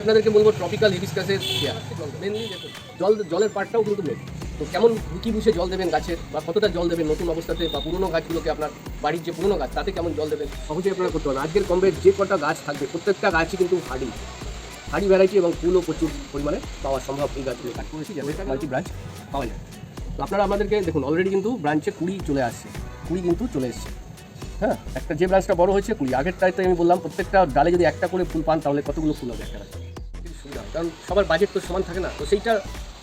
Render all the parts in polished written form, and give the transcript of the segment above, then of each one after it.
আপনাদেরকে বলবো tropical হিবিস্কাসের mainly দেখুন জলের পার্টটাও কিন্তু মেন। তো কেমন বুকি বুঝে জল দেবেন গাছের, বা কতটা জল দেবেন নতুন অবস্থাতে, বা পুরনো গাছগুলোকে আপনার বাড়ির যে পুরনো গাছ তাতে কেমন জল দেবেন সহজেই আপনারা করতে পারেন। আজকের কমবে যে কটা গাছ থাকবে প্রত্যেকটা গাছই কিন্তু হাড়ি ভ্যারাইটি এবং ফুলও প্রচুর পরিমাণে পাওয়া সম্ভব এই গাছগুলো কাজ করেছি, যাতে মাল্টি ব্রাঞ্চ পাওয়া যায়। তো আপনারা আমাদেরকে দেখুন অলরেডি কিন্তু ব্রাঞ্চে কুড়ি চলে আসছে, কুড়ি কিন্তু চলে এসছে। হ্যাঁ, একটা যে ব্রাঞ্চটা বড় হয়েছে কুড়ি, আগেরটায় তো আমি বললাম প্রত্যেকটা ডালে যদি একটা করে ফুল পান তাহলে কতগুলো ফুল হবে একটা গাছে, সুবিধা। কারণ সবার বাজেট তো সমান থাকে না, তো সেইটা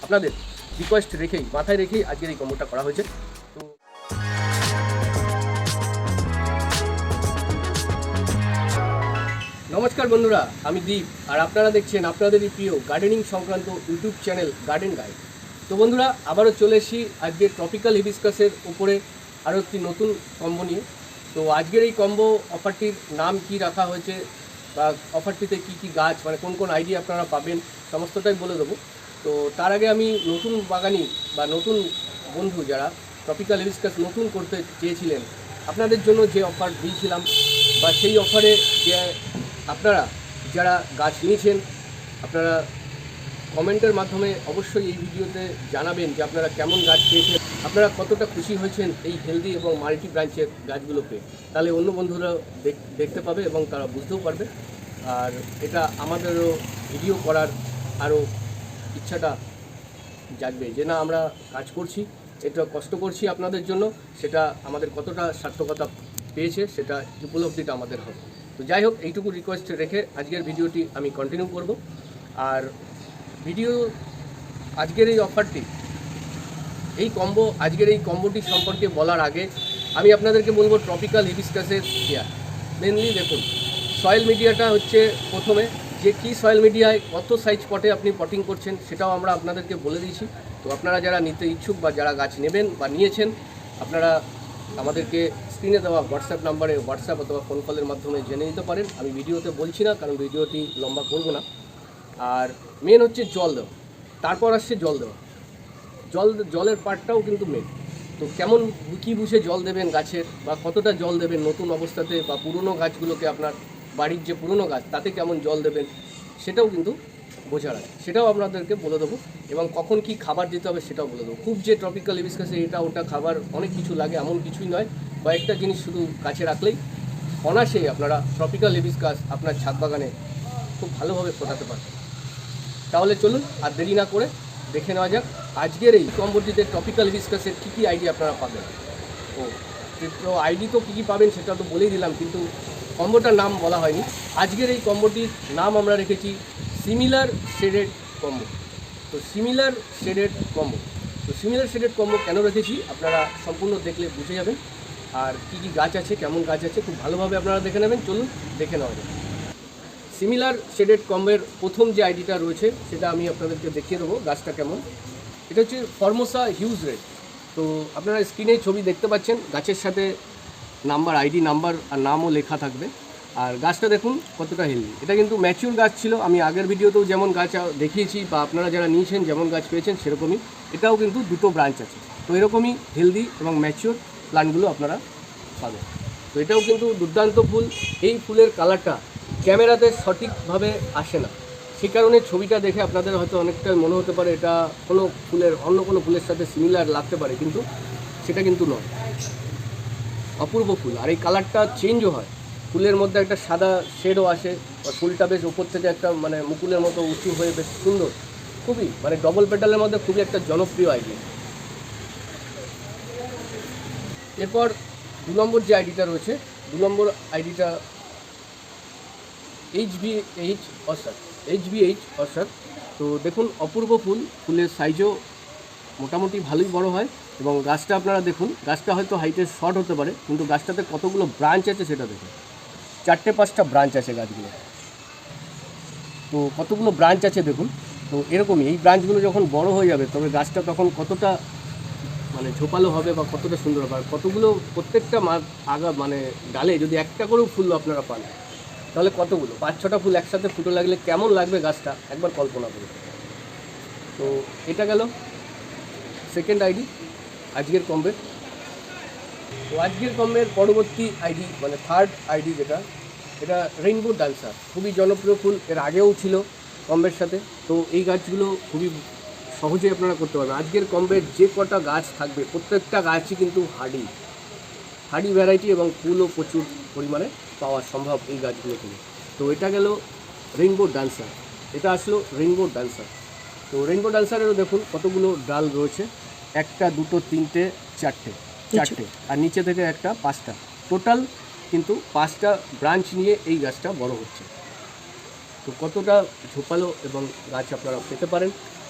আপনাদের রিকোয়েস্ট রেখেই মাথায় রেখেই আজকের এই কম্বোটা করা হয়েছে। তো নমস্কার বন্ধুরা, আমি দীপ, আর আপনারা দেখছেন আপনাদেরই প্রিয় গার্ডেনিং সংক্রান্ত ইউটিউব চ্যানেল গার্ডেন গাইড। তো বন্ধুরা, আবারও চলে এসেছি আজকে ট্রপিক্যাল হিবিস্কাসের উপরে আরও একটি নতুন কম্বো নিয়ে। তো আজকের এই কম্বো অফারটির নাম কি রাখা হয়েছে, বা অফারটিতে কি কি গাছ, মানে কোন কোন আইডিয়া আপনারা পাবেন, সমস্তটাই বলে দেবো। তো তার আগে আমি নতুন বাগানি বা নতুন বন্ধু যারা ট্রপিক্যাল হিবিস্কাস নতুন করতে চেয়েছিলেন, আপনাদের জন্য যে অফার দিয়েছিলাম, বা সেই অফারে যে আপনারা যারা গাছ নিয়েছেন, আপনারা কমেন্টের মাধ্যমে অবশ্যই এই ভিডিওতে জানাবেন যে আপনারা কেমন গাছ পেয়েছেন, আপনারা কতটা খুশি হয়েছেন এই হেলদি এবং মাল্টি ব্রাঞ্চের গাছগুলো পেয়ে। তাহলে অন্য বন্ধুরা দেখতে পাবে এবং তারা বুঝতেও পারবে, আর এটা আমাদেরও ভিডিও করার আরও ইচ্ছাটা জাগবে যে না, আমরা কাজ করছি, এটা কষ্ট করছি আপনাদের জন্য, সেটা আমাদের কতটা সার্থকতা পেয়েছে সেটা উপলব্ধিটা আমাদের হবে। তো যাই হোক, এইটুকু রিকোয়েস্ট রেখে আজকের ভিডিওটি আমি কন্টিনিউ করব। আর ভিডিও আজকের এই অফারটি, আজকের এই কম্বোটি সম্পর্কে বলার আগে আমি আপনাদেরকে বলবো ট্রপিক্যাল হিবিস্কাসের কেয়ার। মেনলি দেখুন, সয়েল মিডিয়াটা হচ্ছে প্রথমে, যে কী সয়েল মিডিয়ায় কত সাইজ পটে আপনি পটিং করছেন সেটাও আমরা আপনাদেরকে বলে দিয়েছি। তো আপনারা যারা নিতে ইচ্ছুক বা যারা গাছ নেবেন বা নিয়েছেন, আপনারা আমাদেরকে স্ক্রিনে দেওয়া হোয়াটসঅ্যাপ নাম্বারে হোয়াটসঅ্যাপ অথবা ফোন কলের মাধ্যমে জেনে নিতে পারেন। আমি ভিডিওতে বলছি না, কারণ ভিডিওটি লম্বা করব না। আর মেন হচ্ছে জল দেওয়া, তারপর আসছে জলের পার্টটাও কিন্তু মেন। তো কেমন কী বুঝে জল দেবেন গাছের, বা কতটা জল দেবেন নতুন অবস্থাতে, বা পুরনো গাছগুলোকে আপনার বাড়ির যে পুরনো গাছ তাতে কেমন জল দেবেন সেটাও কিন্তু বোঝার আছে, সেটাও আপনাদেরকে বলে দেবো। এবং কখন কি খাবার দিতে হবে সেটাও বলে দেবো। খুব যে ট্রপিক্যাল হিবিস্কাসে এটা ওটা খাবার অনেক কিছু লাগে এমন কিছুই নয়, কয়েকটা জিনিস শুধু কাছে রাখলেই অনায়াসেই আপনারা ট্রপিক্যাল হিবিস্কাস আপনার ছাদ বাগানে খুব ভালোভাবে ফোটাতে পারবেন। তাহলে চলুন আর দেরি না করে দেখে নেওয়া যাক আজকের এই কম্বোটিতে ট্রপিক্যাল হিবিস্কাসের কী কী আইডি আপনারা পাবেন। তো আইডি তো কী কী পাবেন সেটা তো বলেই দিলাম, কিন্তু কম্বোটার নাম বলা হয়নি। আজকের এই কম্বোটির নাম আমরা রেখেছি সিমিলার শেডেড কম্বো। তো সিমিলার শেডেড কম্বো কেন রেখেছি আপনারা সম্পূর্ণ দেখলে বুঝে যাবেন। আর কী কী গাছ আছে, কেমন গাছ আছে খুব ভালোভাবে আপনারা দেখে নেবেন। চলুন দেখে নেওয়া যাবে। সিমিলার শেডেড কম্বের প্রথম যে আইডিটা রয়েছে সেটা আমি আপনাদেরকে দেখিয়ে দেবো গাছটা কেমন। এটা হচ্ছে ফর্মোসা হিউজ রেড। তো আপনারা স্ক্রিনে ছবি দেখতে পাচ্ছেন, গাছের সাথে আইডি নাম্বার আর নামও লেখা থাকবে। আর গাছটা দেখুন কতটা হেলদি। এটা কিন্তু ম্যাচিউর গাছ ছিল, আমি আগের ভিডিওতেও যেমন গাছ দেখিয়েছি বা আপনারা যারা নিয়েছেন যেমন গাছ পেয়েছেন সেরকমই এটাও কিন্তু দুটো ব্রাঞ্চ আছে। তো এরকমই হেলদি এবং ম্যাচিউর প্ল্যান্টগুলো আপনারা পাবেন। তো এটাও কিন্তু দুর্দান্ত ফুল। এই ফুলের কালারটা ক্যামেরাতে সঠিকভাবে আসে না, সেই কারণে ছবিটা দেখে আপনাদের হয়তো অনেকটা মনে হতে পারে এটা অন্য কোনো ফুলের সাথে সিমিলার লাগতে পারে, কিন্তু সেটা কিন্তু নয়। অপূর্ব ফুল, আর এই কালারটা চেঞ্জও হয়, ফুলের মধ্যে একটা সাদা শেডও আসে, আর ফুলটা বেশ ওপর থেকে একটা মানে মুকুলের মতো উঁচু হয়ে বেশ সুন্দর, খুবই মানে ডবল পেটালের মধ্যে খুবই একটা জনপ্রিয় আইডিয়া। এরপর 2 নম্বর যে আইডিটা রয়েছে, 2 নম্বর আইডিটা এইচবিএইচ অর্সার। তো দেখুন অপূর্ব ফুলের সাইজও মোটামুটি ভালোই বড় হয়। এবং গাছটা আপনারা দেখুন, গাছটা হয়তো হাইটে শর্ট হতে পারে, কিন্তু গাছটাতে কতগুলো ব্রাঞ্চ আছে সেটা দেখুন। 4-5টা ব্রাঞ্চ আছে গাছগুলো। তো কতগুলো ব্রাঞ্চ আছে দেখুন। তো এরকমই এই ব্রাঞ্চগুলো যখন বড় হয়ে যাবে তবে গাছটা তখন কতটা মানে ঝোপালো হবে বা কতটা সুন্দর হবে। আর কতগুলো প্রত্যেকটা মানে ডালে যদি একটা করেও ফুল আপনারা পান তাহলে কতগুলো 5-6টা ফুল একসাথে ফুটে লাগলে কেমন লাগবে গাছটা একবার কল্পনা করুন। তো এটা গেল সেকেন্ড আইডি আজকের কম্বের। তো আজকের কম্বের পরবর্তী আইডি মানে থার্ড আইডি যেটা, এটা রেইনবো ডান্সার। খুবই জনপ্রিয় ফুল, এর আগেও ছিল, কম্বের সাথে। তো এই গাছগুলো খুবই সহজেই আপনারা করতে পারবেন। আজকের কম্বের যে কটা গাছ থাকবে প্রত্যেকটা গাছই কিন্তু হার্ডি ভ্যারাইটি এবং ফুলও প্রচুর পরিমাণে পাওয়া সম্ভব এই গাছগুলো থেকে। তো এটা গেল রেইনবো ডান্সার, এটা আসলো রেইনবো ডান্সার। তো রেইনবো ডান্সারেরও দেখুন কতগুলো ডাল রয়েছে, 1 2 3 4টে, আর নিচে থেকে একটা 5টা, টোটাল কিন্তু 5টা ব্রাঞ্চ নিয়ে এই গাছটা বড় হচ্ছে। তো কতটা ঝোপালো এবং গাছ আপনারা পেতে পারেন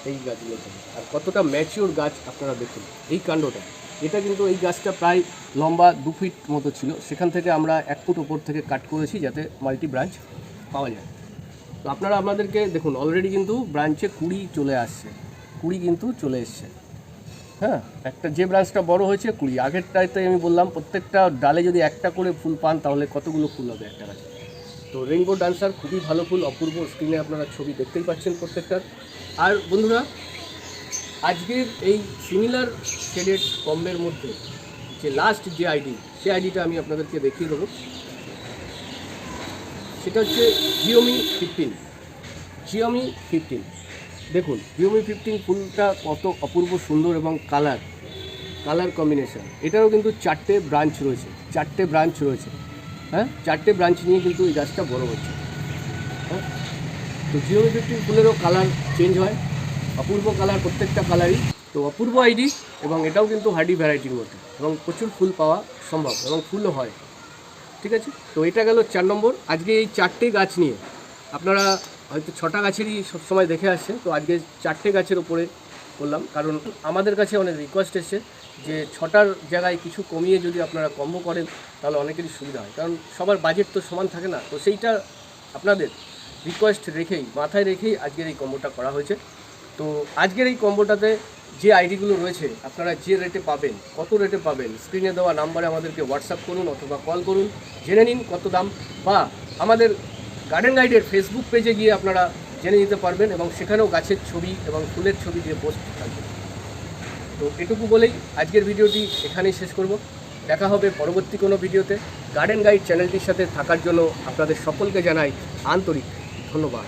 এই গাছগুলো থেকে, আর কতটা ম্যাচিওর গাছ আপনারা দেখুন। এই কাণ্ডটা, এটা কিন্তু এই গাছটা প্রায় লম্বা 2 ফিট মতো ছিল, সেখান থেকে আমরা 1 ফুট ওপর থেকে কাট করেছি যাতে মাল্টি ব্রাঞ্চ পাওয়া যায়। তো আপনারা আপনাদেরকে দেখুন অলরেডি কিন্তু ব্রাঞ্চে কুড়ি চলে আসছে, কুড়ি কিন্তু চলে এসছে। হ্যাঁ, একটা যে ব্রাঞ্চটা বড় হয়েছে 20, আগেরটাতে আমি বললাম প্রত্যেকটা ডালে যদি একটা করে ফুল পান তাহলে কতগুলো ফুল হবে একটা গাছে। তো রেইনবো ডান্সার খুবই ভালো ফুল, অপূর্ব। স্ক্রিনে আপনারা ছবি দেখতেই পাচ্ছেন প্রত্যেকটার। আর বন্ধুরা, আজকের এই সিমিলার শেডেড কম্বের মধ্যে যে লাস্ট যে আইডি, সেই আইডিটা আমি আপনাদেরকে দেখিয়ে দেবো। সেটা হচ্ছে জিওমি 15। দেখুন জিওমি 15 ফুলটা কত অপূর্ব সুন্দর এবং কালার কম্বিনেশন। এটারও কিন্তু 4টে ব্রাঞ্চ রয়েছে। হ্যাঁ, 4টে ব্রাঞ্চ নিয়ে কিন্তু এই গাছটা বড় হচ্ছে। হ্যাঁ, তো জিওমি 15 ফুলেরও কালার চেঞ্জ হয়, অপূর্ব কালার, প্রত্যেকটা কালারই। তো অপূর্ব আইডি, এবং এটাও কিন্তু হার্ডি ভ্যারাইটির মধ্যে, এবং প্রচুর ফুল পাওয়া সম্ভব এবং ফুলও হয়। ঠিক আছে, তো এটা গেল 4 নম্বর। আজকে এই 4টে গাছ নিয়ে আপনারা হয়তো 6টা গাছেরই সবসময় দেখে আসছেন, তো আজকে 4টে গাছের ওপরে করলাম, কারণ আমাদের কাছে অনেক রিকোয়েস্ট এসছে যে 6টার জায়গায় কিছু কমিয়ে যদি আপনারা কম্বো করেন তাহলে অনেকেরই সুবিধা হয়, কারণ সবার বাজেট তো সমান থাকে না। তো সেইটা আপনাদের রিকোয়েস্ট মাথায় রেখেই আজকের এই কম্বোটা করা হয়েছে। তো আজকের এই কম্বোটাতে যে আইডিগুলো রয়েছে আপনারা যে রেটে পাবেন, কত রেটে পাবেন, স্ক্রিনে দেওয়া নাম্বারে আমাদেরকে হোয়াটসঅ্যাপ করুন অথবা কল করুন, জেনে নিন কত দাম, বা আমাদের গার্ডেন গাইডের ফেসবুক পেজে গিয়ে আপনারা জেনে নিতে পারবেন, এবং সেখানেও গাছের ছবি এবং ফুলের ছবি দিয়ে পোস্ট থাকবে। তো এটুকু বলেই আজকের ভিডিওটি এখানেই শেষ করব। দেখা হবে পরবর্তী কোনো ভিডিওতে। গার্ডেন গাইড চ্যানেলটির সাথে থাকার জন্য আপনাদের সকলকে জানাই আন্তরিক ধন্যবাদ।